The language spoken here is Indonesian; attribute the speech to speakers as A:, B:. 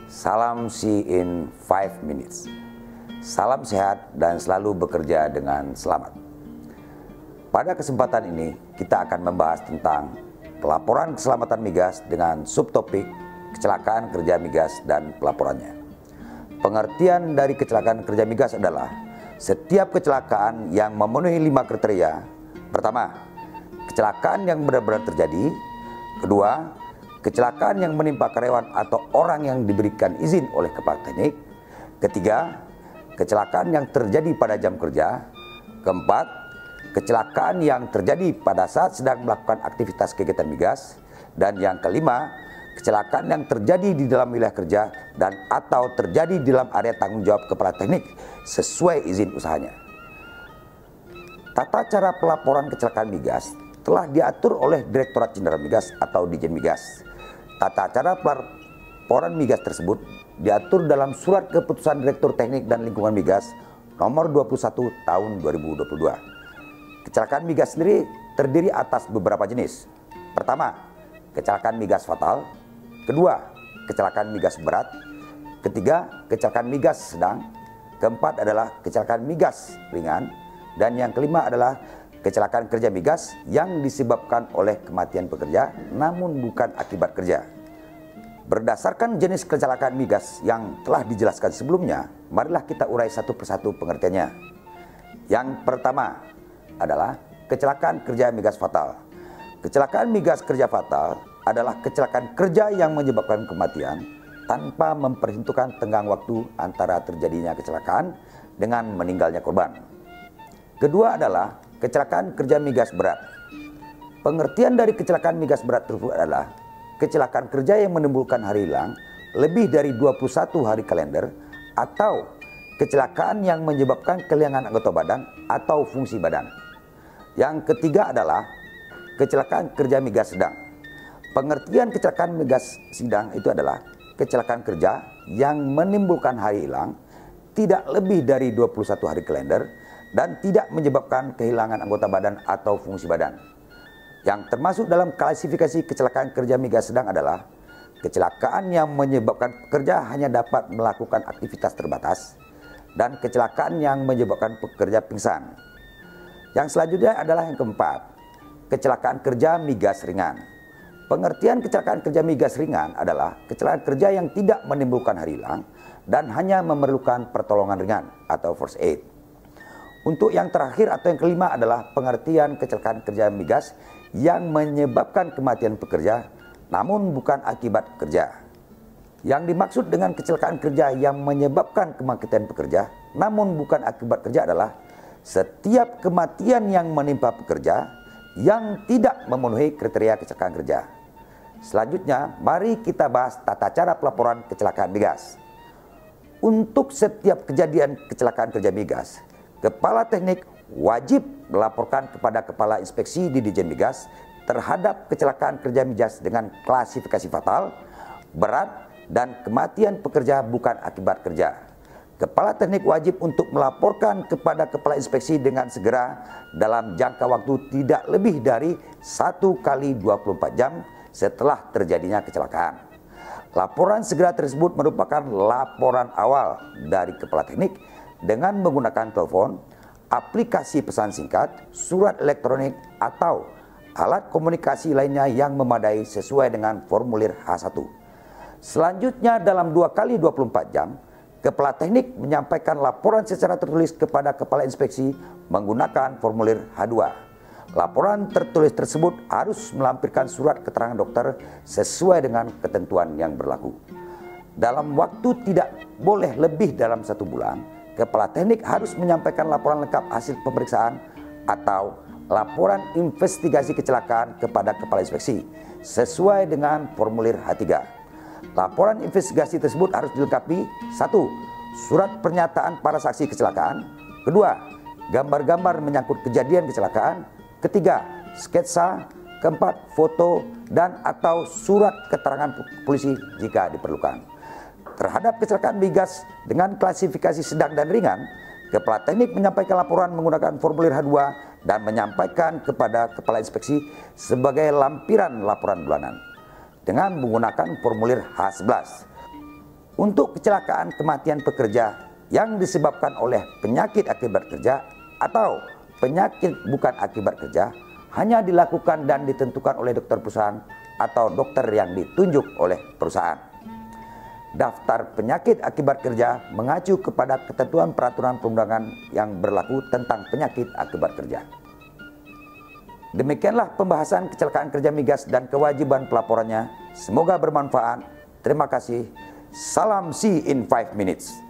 A: Salam See in 5 minutes. Salam sehat dan selalu bekerja dengan selamat. Pada kesempatan ini kita akan membahas tentang pelaporan keselamatan migas dengan subtopik kecelakaan kerja migas dan pelaporannya. Pengertian dari kecelakaan kerja migas adalah setiap kecelakaan yang memenuhi 5 kriteria. Pertama, kecelakaan yang benar-benar terjadi. Kedua, kecelakaan yang menimpa karyawan atau orang yang diberikan izin oleh kepala teknik. Ketiga, kecelakaan yang terjadi pada jam kerja. Keempat, kecelakaan yang terjadi pada saat sedang melakukan aktivitas kegiatan migas. Dan yang kelima, kecelakaan yang terjadi di dalam wilayah kerja dan atau terjadi di dalam area tanggung jawab kepala teknik sesuai izin usahanya. Tata cara pelaporan kecelakaan migas telah diatur oleh Direktorat Jenderal Migas atau Ditjen Migas. Tata cara pelaporan migas tersebut diatur dalam Surat Keputusan Direktur Teknik dan Lingkungan Migas nomor 21 tahun 2022. Kecelakaan migas sendiri terdiri atas beberapa jenis. Pertama, kecelakaan migas fatal. Kedua, kecelakaan migas berat. Ketiga, kecelakaan migas sedang. Keempat adalah kecelakaan migas ringan. Dan yang kelima adalah kecelakaan kerja migas yang disebabkan oleh kematian pekerja namun bukan akibat kerja. Berdasarkan jenis kecelakaan migas yang telah dijelaskan sebelumnya, marilah kita urai satu persatu pengertiannya. Yang pertama adalah kecelakaan kerja migas fatal. Kecelakaan migas kerja fatal adalah kecelakaan kerja yang menyebabkan kematian tanpa memperhitungkan tenggang waktu antara terjadinya kecelakaan dengan meninggalnya korban. Kedua adalah kecelakaan kerja migas berat. Pengertian dari kecelakaan migas berat tersebut adalah kecelakaan kerja yang menimbulkan hari hilang lebih dari 21 hari kalender atau kecelakaan yang menyebabkan kehilangan anggota badan atau fungsi badan. Yang ketiga adalah kecelakaan kerja migas sedang. Pengertian kecelakaan migas sedang itu adalah kecelakaan kerja yang menimbulkan hari hilang tidak lebih dari 21 hari kalender dan tidak menyebabkan kehilangan anggota badan atau fungsi badan. Yang termasuk dalam klasifikasi kecelakaan kerja migas sedang adalah kecelakaan yang menyebabkan pekerja hanya dapat melakukan aktivitas terbatas dan kecelakaan yang menyebabkan pekerja pingsan. Yang selanjutnya adalah yang keempat, kecelakaan kerja migas ringan. Pengertian kecelakaan kerja migas ringan adalah kecelakaan kerja yang tidak menimbulkan hari hilang dan hanya memerlukan pertolongan ringan atau first aid. Untuk yang terakhir atau yang kelima adalah pengertian kecelakaan kerja migas yang menyebabkan kematian pekerja namun bukan akibat kerja. Yang dimaksud dengan kecelakaan kerja yang menyebabkan kematian pekerja namun bukan akibat kerja adalah setiap kematian yang menimpa pekerja yang tidak memenuhi kriteria kecelakaan kerja. Selanjutnya, mari kita bahas tata cara pelaporan kecelakaan migas. Untuk setiap kejadian kecelakaan kerja migas, Kepala Teknik wajib melaporkan kepada Kepala Inspeksi di Ditjen Migas terhadap kecelakaan kerja migas dengan klasifikasi fatal, berat, dan kematian pekerja bukan akibat kerja. Kepala Teknik wajib untuk melaporkan kepada Kepala Inspeksi dengan segera dalam jangka waktu tidak lebih dari 1 kali 24 jam setelah terjadinya kecelakaan. Laporan segera tersebut merupakan laporan awal dari Kepala Teknik dengan menggunakan telepon, aplikasi pesan singkat, surat elektronik, atau alat komunikasi lainnya yang memadai sesuai dengan formulir H1. Selanjutnya dalam 2 kali 24 jam, Kepala Teknik menyampaikan laporan secara tertulis kepada Kepala Inspeksi menggunakan formulir H2. Laporan tertulis tersebut harus melampirkan surat keterangan dokter sesuai dengan ketentuan yang berlaku. Dalam waktu tidak boleh lebih dalam 1 bulan, Kepala Teknik harus menyampaikan laporan lengkap hasil pemeriksaan atau laporan investigasi kecelakaan kepada Kepala Inspeksi sesuai dengan formulir H3. Laporan investigasi tersebut harus dilengkapi 1. Surat pernyataan para saksi kecelakaan. 2. Gambar-gambar menyangkut kejadian kecelakaan. 3. Sketsa. 4. Foto dan atau surat keterangan polisi jika diperlukan. Terhadap kecelakaan migas dengan klasifikasi sedang dan ringan, Kepala Teknik menyampaikan laporan menggunakan formulir H2 dan menyampaikan kepada Kepala Inspeksi sebagai lampiran laporan bulanan dengan menggunakan formulir H11. Untuk kecelakaan kematian pekerja yang disebabkan oleh penyakit akibat kerja atau penyakit bukan akibat kerja hanya dilakukan dan ditentukan oleh dokter perusahaan atau dokter yang ditunjuk oleh perusahaan. Daftar penyakit akibat kerja mengacu kepada ketentuan peraturan perundangan yang berlaku tentang penyakit akibat kerja. Demikianlah pembahasan kecelakaan kerja migas dan kewajiban pelaporannya. Semoga bermanfaat. Terima kasih. Salam See in 5 minutes.